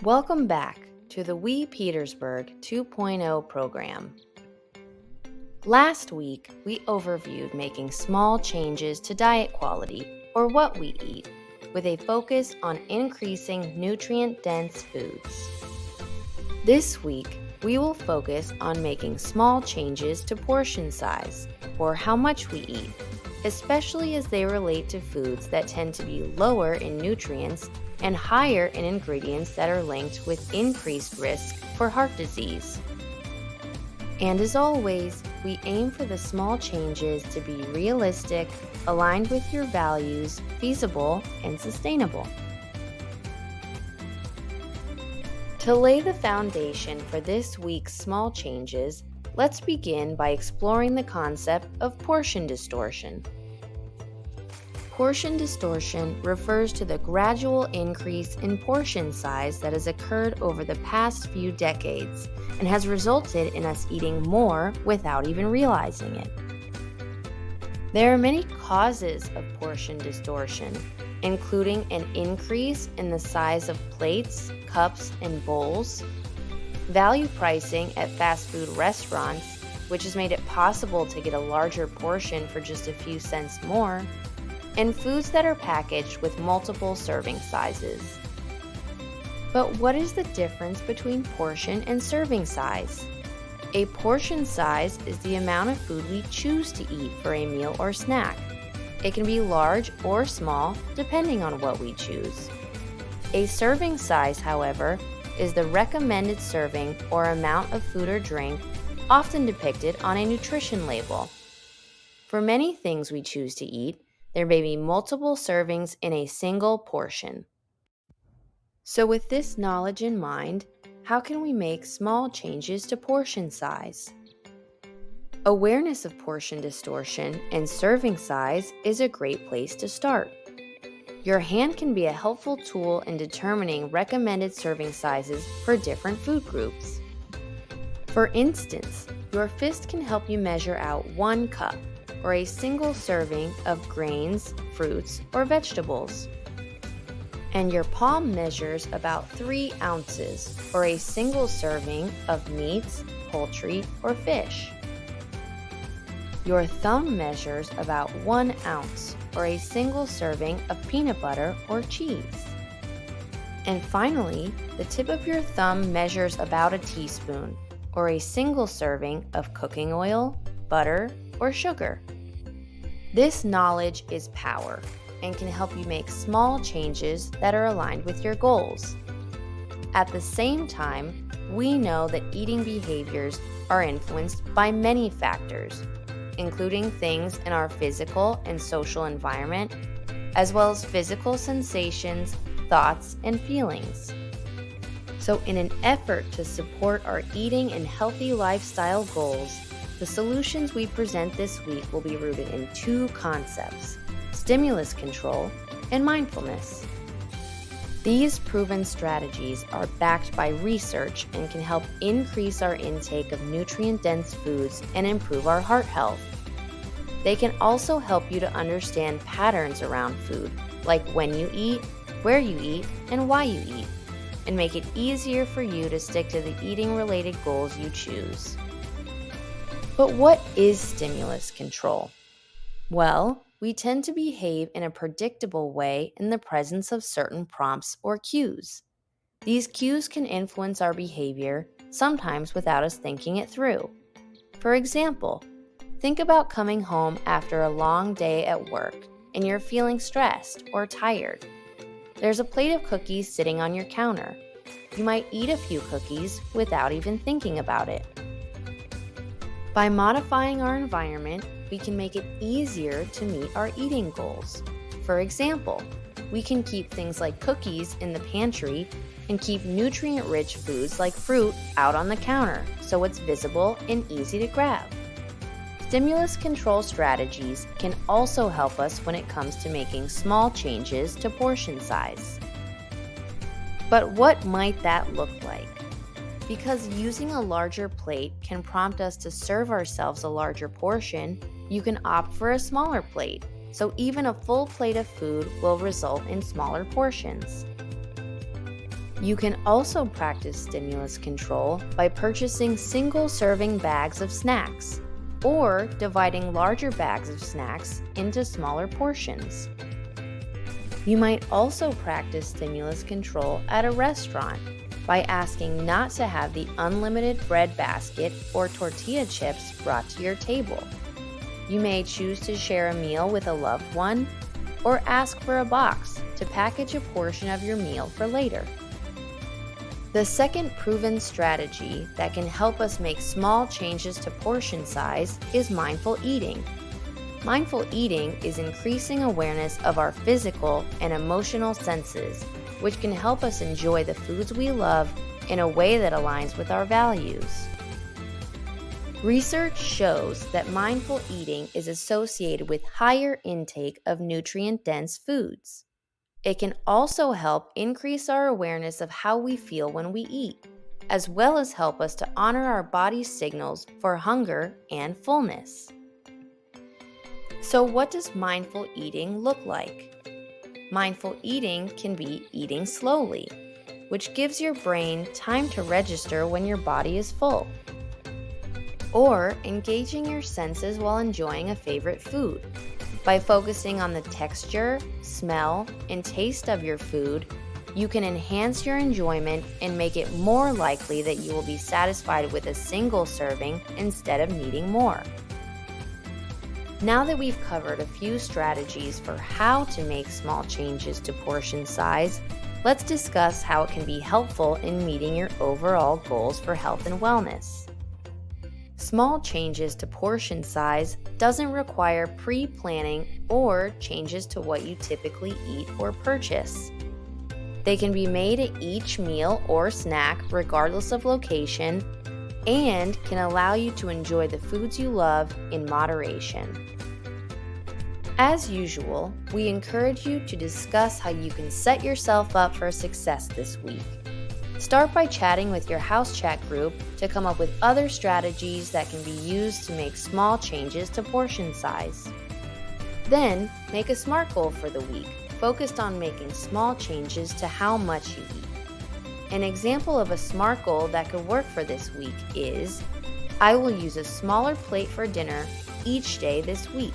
Welcome back to the We Petersburg 2.0 program. Last week, we overviewed making small changes to diet quality, or what we eat, with a focus on increasing nutrient-dense foods. This week, we will focus on making small changes to portion size, or how much we eat, especially as they relate to foods that tend to be lower in nutrients and higher in ingredients that are linked with increased risk for heart disease. And as always, we aim for the small changes to be realistic, aligned with your values, feasible, and sustainable. To lay the foundation for this week's small changes, let's begin by exploring the concept of portion distortion. Portion distortion refers to the gradual increase in portion size that has occurred over the past few decades and has resulted in us eating more without even realizing it. There are many causes of portion distortion, including an increase in the size of plates, cups, and bowls, value pricing at fast food restaurants, which has made it possible to get a larger portion for just a few cents more, and foods that are packaged with multiple serving sizes. But what is the difference between portion and serving size? A portion size is the amount of food we choose to eat for a meal or snack. It can be large or small, depending on what we choose. A serving size, however, is the recommended serving or amount of food or drink, often depicted on a nutrition label. For many things we choose to eat, there may be multiple servings in a single portion. So with this knowledge in mind, how can we make small changes to portion size? Awareness of portion distortion and serving size is a great place to start. Your hand can be a helpful tool in determining recommended serving sizes for different food groups. For instance, your fist can help you measure out 1 cup, or a single serving of grains, fruits, or vegetables. And your palm measures about 3 ounces, or a single serving of meats, poultry, or fish. Your thumb measures about 1 ounce, or a single serving of peanut butter or cheese. And finally, the tip of your thumb measures about a teaspoon, or a single serving of cooking oil, butter, or sugar. This knowledge is power and can help you make small changes that are aligned with your goals. At the same time, we know that eating behaviors are influenced by many factors, including things in our physical and social environment, as well as physical sensations, thoughts, and feelings. So in an effort to support our eating and healthy lifestyle goals, the solutions we present this week will be rooted in 2 concepts: stimulus control and mindfulness. These proven strategies are backed by research and can help increase our intake of nutrient-dense foods and improve our heart health. They can also help you to understand patterns around food, like when you eat, where you eat, and why you eat, and make it easier for you to stick to the eating-related goals you choose. But what is stimulus control? Well, we tend to behave in a predictable way in the presence of certain prompts or cues. These cues can influence our behavior, sometimes without us thinking it through. For example, think about coming home after a long day at work and you're feeling stressed or tired. There's a plate of cookies sitting on your counter. You might eat a few cookies without even thinking about it. By modifying our environment, we can make it easier to meet our eating goals. For example, we can keep things like cookies in the pantry and keep nutrient-rich foods like fruit out on the counter so it's visible and easy to grab. Stimulus control strategies can also help us when it comes to making small changes to portion size. But what might that look like? Because using a larger plate can prompt us to serve ourselves a larger portion, you can opt for a smaller plate, so even a full plate of food will result in smaller portions. You can also practice stimulus control by purchasing single-serving bags of snacks or dividing larger bags of snacks into smaller portions. You might also practice stimulus control at a restaurant by asking not to have the unlimited bread basket or tortilla chips brought to your table. You may choose to share a meal with a loved one or ask for a box to package a portion of your meal for later. The second proven strategy that can help us make small changes to portion size is mindful eating. Mindful eating is increasing awareness of our physical and emotional senses, which can help us enjoy the foods we love in a way that aligns with our values. Research shows that mindful eating is associated with higher intake of nutrient-dense foods. It can also help increase our awareness of how we feel when we eat, as well as help us to honor our body's signals for hunger and fullness. So, what does mindful eating look like? Mindful eating can be eating slowly, which gives your brain time to register when your body is full. Or engaging your senses while enjoying a favorite food. By focusing on the texture, smell, and taste of your food, you can enhance your enjoyment and make it more likely that you will be satisfied with a single serving instead of needing more. Now that we've covered a few strategies for how to make small changes to portion size, let's discuss how it can be helpful in meeting your overall goals for health and wellness. Small changes to portion size doesn't require pre-planning or changes to what you typically eat or purchase. They can be made at each meal or snack regardless of location and can allow you to enjoy the foods you love in moderation. As usual, we encourage you to discuss how you can set yourself up for success this week. Start by chatting with your house chat group to come up with other strategies that can be used to make small changes to portion size. Then, make a SMART goal for the week, focused on making small changes to how much you eat. An example of a SMART goal that could work for this week is, I will use a smaller plate for dinner each day this week.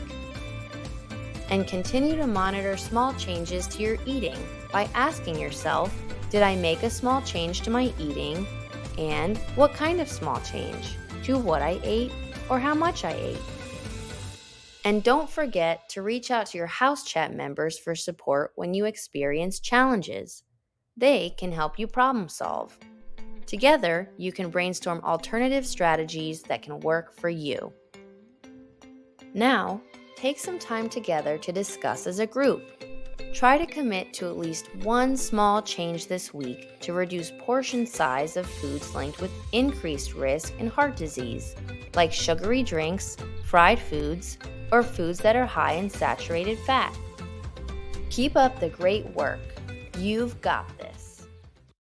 And continue to monitor small changes to your eating by asking yourself, did I make a small change to my eating? And what kind of small change? To what I ate or how much I ate? And don't forget to reach out to your house chat members for support when you experience challenges. They can help you problem solve. Together, you can brainstorm alternative strategies that can work for you. Now, take some time together to discuss as a group. Try to commit to at least one small change this week to reduce portion size of foods linked with increased risk in heart disease, like sugary drinks, fried foods, or foods that are high in saturated fat. Keep up the great work. You've got this.